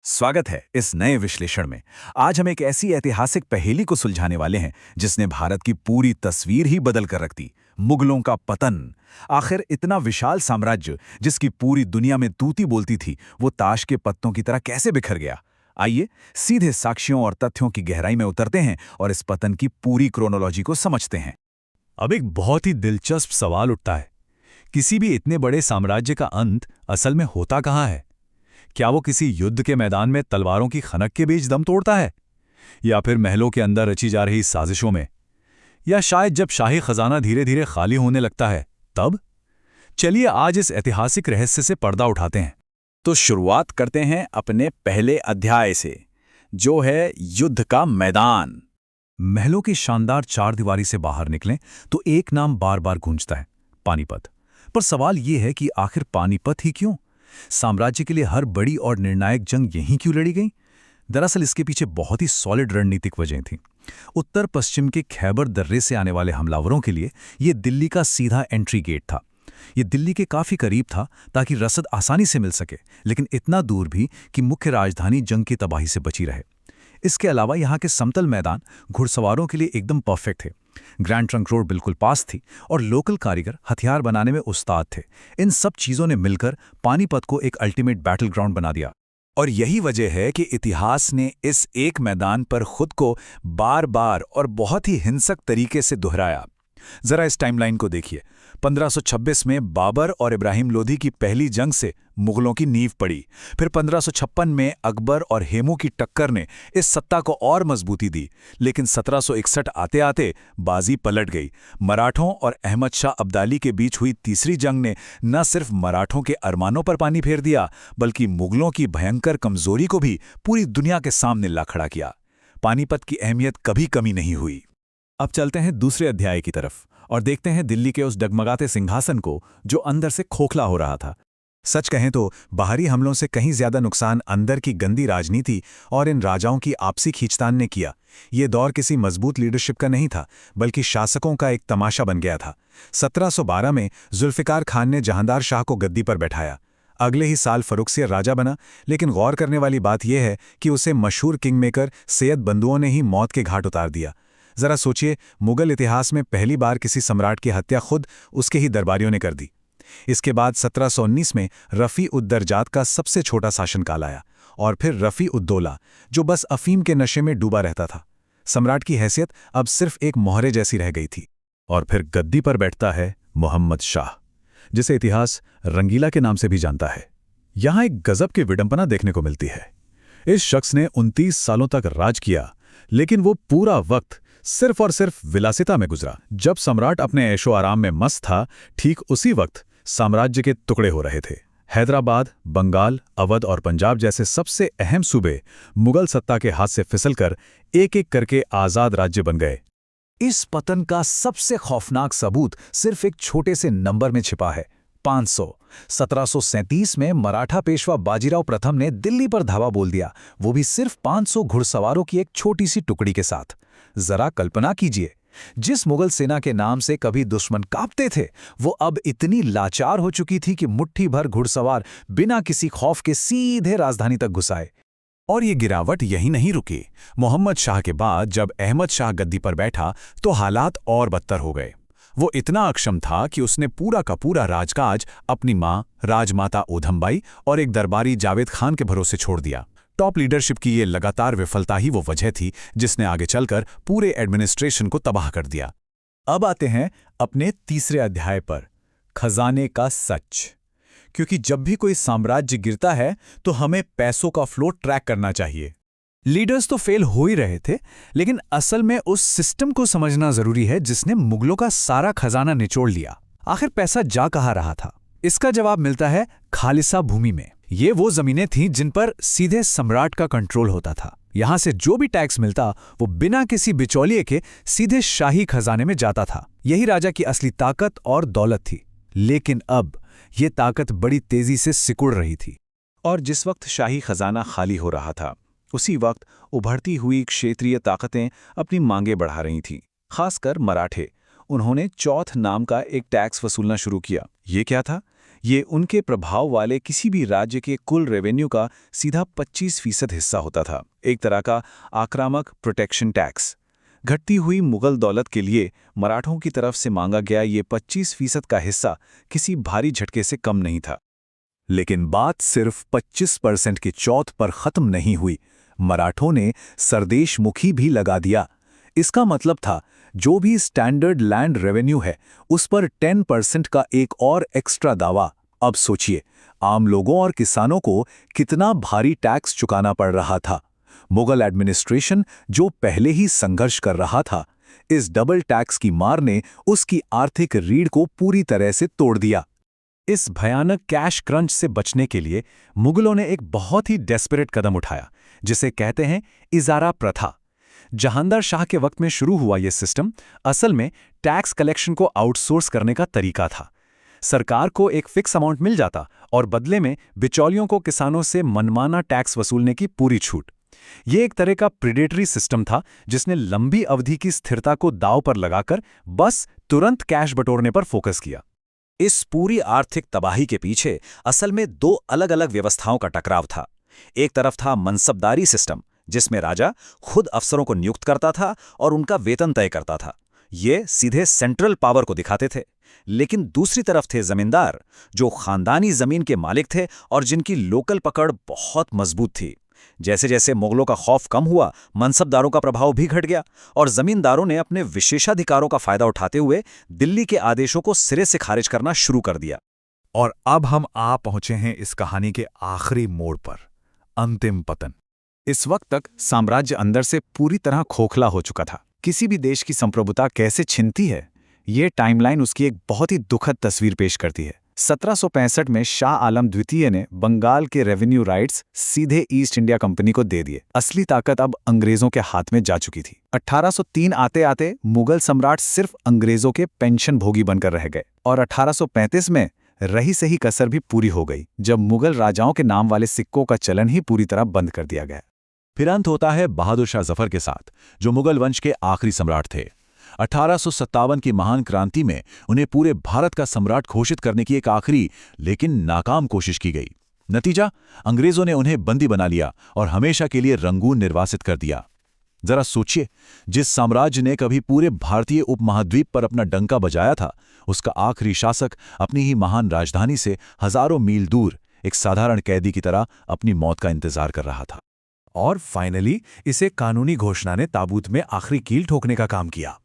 स्वागत है इस नए विश्लेषण में। आज हम एक ऐसी ऐतिहासिक पहेली को सुलझाने वाले हैं जिसने भारत की पूरी तस्वीर ही बदल कर रख दी। मुगलों का पतन। आखिर इतना विशाल साम्राज्य जिसकी पूरी दुनिया में तूती बोलती थी, वो ताश के पत्तों की तरह कैसे बिखर गया। आइए सीधे साक्ष्यों और तथ्यों की गहराई में उतरते हैं और इस पतन की पूरी क्रोनोलॉजी को समझते हैं। अब एक बहुत ही दिलचस्प सवाल उठता है। किसी भी इतने बड़े साम्राज्य का अंत असल में होता कहाँ है? क्या वो किसी युद्ध के मैदान में तलवारों की खनक के बीच दम तोड़ता है, या फिर महलों के अंदर रची जा रही साजिशों में, या शायद जब शाही खजाना धीरे धीरे खाली होने लगता है तब? चलिए आज इस ऐतिहासिक रहस्य से पर्दा उठाते हैं। तो शुरुआत करते हैं अपने पहले अध्याय से, जो है युद्ध का मैदान। महलों की शानदार चारदीवारी से बाहर निकलें तो एक नाम बार बार गूंजता है, पानीपत। पर सवाल यह है कि आखिर पानीपत ही क्यों? साम्राज्य के लिए हर बड़ी और निर्णायक जंग यहीं क्यों लड़ी गई? दरअसल इसके पीछे बहुत ही सॉलिड रणनीतिक वजह थी। उत्तर पश्चिम के खैबर दर्रे से आने वाले हमलावरों के लिए ये दिल्ली का सीधा एंट्री गेट था। ये दिल्ली के काफी करीब था ताकि रसद आसानी से मिल सके, लेकिन इतना दूर भी कि मुख्य राजधानी जंग की तबाही से बची रहे। इसके अलावा यहाँ के समतल मैदान घुड़सवारों के लिए एकदम परफेक्ट थे। ग्रैंड ट्रंक रोड बिल्कुल पास थी और लोकल कारीगर हथियार बनाने में उस्ताद थे। इन सब चीज़ों ने मिलकर पानीपत को एक अल्टीमेट बैटल ग्राउंड बना दिया। और यही वजह है कि इतिहास ने इस एक मैदान पर खुद को बार बार और बहुत ही हिंसक तरीके से दोहराया। जरा इस टाइमलाइन को देखिए। 1526 में बाबर और इब्राहिम लोधी की पहली जंग से मुगलों की नींव पड़ी। फिर 1556 में अकबर और हेमू की टक्कर ने इस सत्ता को और मजबूती दी। लेकिन 1761 आते आते बाजी पलट गई। मराठों और अहमद शाह अब्दाली के बीच हुई तीसरी जंग ने न सिर्फ मराठों के अरमानों पर पानी फेर दिया, बल्कि मुगलों की भयंकर कमजोरी को भी पूरी दुनिया के सामने ला खड़ा किया। पानीपत की अहमियत कभी कमी नहीं हुई। अब चलते हैं दूसरे अध्याय की तरफ और देखते हैं दिल्ली के उस डगमगाते सिंहासन को जो अंदर से खोखला हो रहा था। सच कहें तो बाहरी हमलों से कहीं ज्यादा नुकसान अंदर की गंदी राजनीति और इन राजाओं की आपसी खींचतान ने किया। ये दौर किसी मजबूत लीडरशिप का नहीं था, बल्कि शासकों का एक तमाशा बन गया था। 1712 में जुल्फिकार खान ने जहांदार शाह को गद्दी पर बैठाया। अगले ही साल फर्रुखसियर राजा बना, लेकिन गौर करने वाली बात यह है कि उसे मशहूर किंगमेकर सैयद बंधुओं ने ही मौत के घाट उतार दिया। जरा सोचिए, मुगल इतिहास में पहली बार किसी सम्राट की हत्या खुद उसके ही दरबारियों ने कर दी। इसके बाद 1719 में रफ़ी-उद-दरजात का सबसे छोटा शासनकाल आया, और फिर रफ़ी-उद-दौला, जो बस अफीम के नशे में डूबा रहता था। सम्राट की हैसियत अब सिर्फ एक मोहरे जैसी रह गई थी। और फिर गद्दी पर बैठता है मोहम्मद शाह, जिसे इतिहास रंगीला के नाम से भी जानता है। यहाँ एक गजब की विडंबना देखने को मिलती है। इस शख्स ने 29 सालों तक राज किया, लेकिन वो पूरा वक्त सिर्फ और सिर्फ विलासिता में गुजरा। जब सम्राट अपने ऐशो आराम में मस्त था, ठीक उसी वक्त साम्राज्य के टुकड़े हो रहे थे। हैदराबाद, बंगाल, अवध और पंजाब जैसे सबसे अहम सूबे मुगल सत्ता के हाथ से फिसलकर एक एक करके आजाद राज्य बन गए। इस पतन का सबसे खौफनाक सबूत सिर्फ एक छोटे से नंबर में छिपा है, 500। 1737 में मराठा पेशवा बाजीराव प्रथम ने दिल्ली पर धावा बोल दिया, वो भी सिर्फ 500 घुड़सवारों की एक छोटी सी टुकड़ी के साथ। जरा कल्पना कीजिए, जिस मुगल सेना के नाम से कभी दुश्मन कांपते थे, वो अब इतनी लाचार हो चुकी थी कि मुट्ठी भर घुड़सवार बिना किसी खौफ के सीधे राजधानी तक घुस आए। और ये गिरावट यहीं नहीं रुकी। मोहम्मद शाह के बाद जब अहमद शाह गद्दी पर बैठा तो हालात और बदतर हो गए। वो इतना अक्षम था कि उसने पूरा का पूरा राजकाज अपनी मां राजमाता ऊधमबाई और एक दरबारी जावेद खान के भरोसे छोड़ दिया। टॉप लीडरशिप की ये लगातार विफलता ही वो वजह थी जिसने आगे चलकर पूरे एडमिनिस्ट्रेशन को तबाह कर दिया। अब आते हैं अपने तीसरे अध्याय पर, खजाने का सच। क्योंकि जब भी कोई साम्राज्य गिरता है तो हमें पैसों का फ्लो ट्रैक करना चाहिए। लीडर्स तो फेल हो ही रहे थे, लेकिन असल में उस सिस्टम को समझना जरूरी है जिसने मुगलों का सारा खजाना निचोड़ लिया। आखिर पैसा जा कहाँ रहा था? इसका जवाब मिलता है खालिसा भूमि में। ये वो जमीनें थीं जिन पर सीधे सम्राट का कंट्रोल होता था। यहां से जो भी टैक्स मिलता वो बिना किसी बिचौलिए के सीधे शाही खजाने में जाता था। यही राजा की असली ताकत और दौलत थी। लेकिन अब ये ताकत बड़ी तेजी से सिकुड़ रही थी। और जिस वक्त शाही खजाना खाली हो रहा था, उसी वक्त उभरती हुई क्षेत्रीय ताकतें अपनी मांगें बढ़ा रही थीं, खासकर मराठे। उन्होंने चौथ नाम का एक टैक्स वसूलना शुरू किया। ये क्या था? ये उनके प्रभाव वाले किसी भी राज्य के कुल रेवेन्यू का सीधा 25% हिस्सा होता था, एक तरह का आक्रामक प्रोटेक्शन टैक्स। घटती हुई मुगल दौलत के लिए मराठों की तरफ से मांगा गया ये 25% का हिस्सा किसी भारी झटके से कम नहीं था। लेकिन बात सिर्फ 25% की चौथ पर खत्म नहीं हुई। मराठों ने सरदेशमुखी भी लगा दिया। इसका मतलब था जो भी स्टैंडर्ड लैंड रेवेन्यू है उस पर 10% का एक और एक्स्ट्रा दावा। अब सोचिए, आम लोगों और किसानों को कितना भारी टैक्स चुकाना पड़ रहा था। मुगल एडमिनिस्ट्रेशन जो पहले ही संघर्ष कर रहा था, इस डबल टैक्स की मार ने उसकी आर्थिक रीढ़ को पूरी तरह से तोड़ दिया। इस भयानक कैश क्रंच से बचने के लिए मुगलों ने एक बहुत ही डेस्परेट कदम उठाया, जिसे कहते हैं इजारा प्रथा। जहांगीर शाह के वक्त में शुरू हुआ यह सिस्टम असल में टैक्स कलेक्शन को आउटसोर्स करने का तरीका था। सरकार को एक फिक्स अमाउंट मिल जाता और बदले में बिचौलियों को किसानों से मनमाना टैक्स वसूलने की पूरी छूट। ये एक तरह का प्रीडेटरी सिस्टम था जिसने लंबी अवधि की स्थिरता को दांव पर लगाकर बस तुरंत कैश बटोरने पर फोकस किया। इस पूरी आर्थिक तबाही के पीछे असल में दो अलग-अलग व्यवस्थाओं का टकराव था। एक तरफ था मनसबदारी सिस्टम, जिसमें राजा खुद अफसरों को नियुक्त करता था और उनका वेतन तय करता था। ये सीधे सेंट्रल पावर को दिखाते थे। लेकिन दूसरी तरफ थे जमींदार, जो खानदानी जमीन के मालिक थे और जिनकी लोकल पकड़ बहुत मजबूत थी। जैसे जैसे मुगलों का खौफ कम हुआ, मनसबदारों का प्रभाव भी घट गया और जमींदारों ने अपने विशेषाधिकारों का फायदा उठाते हुए दिल्ली के आदेशों को सिरे से खारिज करना शुरू कर दिया। और अब हम आ पहुंचे हैं इस कहानी के आखिरी मोड़ पर, अंतिम पतन। इस वक्त तक साम्राज्य अंदर से पूरी तरह खोखला हो चुका था। किसी भी देश की संप्रभुता कैसे छिनती है, ये टाइमलाइन उसकी एक बहुत ही दुखद तस्वीर पेश करती है। 1765 में शाह आलम द्वितीय ने बंगाल के रेवेन्यू राइट्स सीधे ईस्ट इंडिया कंपनी को दे दिए। असली ताकत अब अंग्रेजों के हाथ में जा चुकी थी। 1803 आते आते मुगल सम्राट सिर्फ अंग्रेजों के पेंशन भोगी बनकर रह गए और 1835 में रही सही कसर भी पूरी हो गई, जब मुगल राजाओं के नाम वाले सिक्कों का चलन ही पूरी तरह बंद कर दिया गया। फिर अंत होता है बहादुर शाह जफर के साथ, जो मुगल वंश के आखिरी सम्राट थे। 1857 की महान क्रांति में उन्हें पूरे भारत का सम्राट घोषित करने की एक आखिरी लेकिन नाकाम कोशिश की गई। नतीजा, अंग्रेजों ने उन्हें बंदी बना लिया और हमेशा के लिए रंगून निर्वासित कर दिया। जरा सोचिए, जिस साम्राज्य ने कभी पूरे भारतीय उपमहाद्वीप पर अपना डंका बजाया था, उसका आखिरी शासक अपनी ही महान राजधानी से हजारों मील दूर एक साधारण कैदी की तरह अपनी मौत का इंतजार कर रहा था। और फाइनली इसे कानूनी घोषणा ने ताबूत में आखिरी कील ठोकने का काम किया।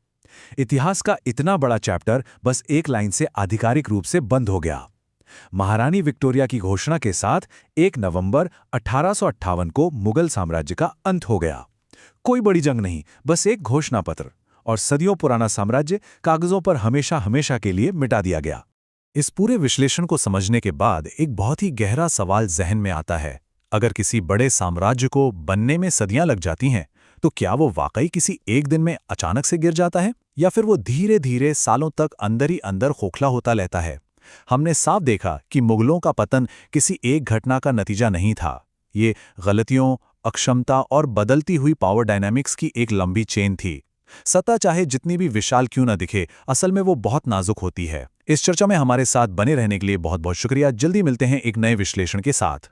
इतिहास का इतना बड़ा चैप्टर बस एक लाइन से आधिकारिक रूप से बंद हो गया। महारानी विक्टोरिया की घोषणा के साथ 1 नवंबर 1858 को मुगल साम्राज्य का अंत हो गया। कोई बड़ी जंग नहीं, बस एक घोषणा पत्र, और सदियों पुराना साम्राज्य कागजों पर हमेशा हमेशा के लिए मिटा दिया गया। इस पूरे विश्लेषण को समझने के बाद एक बहुत ही गहरा सवाल जहन में आता है। अगर किसी बड़े साम्राज्य को बनने में सदियां लग जाती हैं, तो क्या वो वाकई किसी एक दिन में अचानक से गिर जाता है, या फिर वो धीरे धीरे सालों तक अंदर ही अंदर खोखला होता रहता है? हमने साफ देखा कि मुगलों का पतन किसी एक घटना का नतीजा नहीं था। ये गलतियों, अक्षमता और बदलती हुई पावर डायनामिक्स की एक लंबी चेन थी। सत्ता चाहे जितनी भी विशाल क्यों न दिखे, असल में वो बहुत नाजुक होती है। इस चर्चा में हमारे साथ बने रहने के लिए बहुत बहुत शुक्रिया। जल्दी मिलते हैं एक नए विश्लेषण के साथ।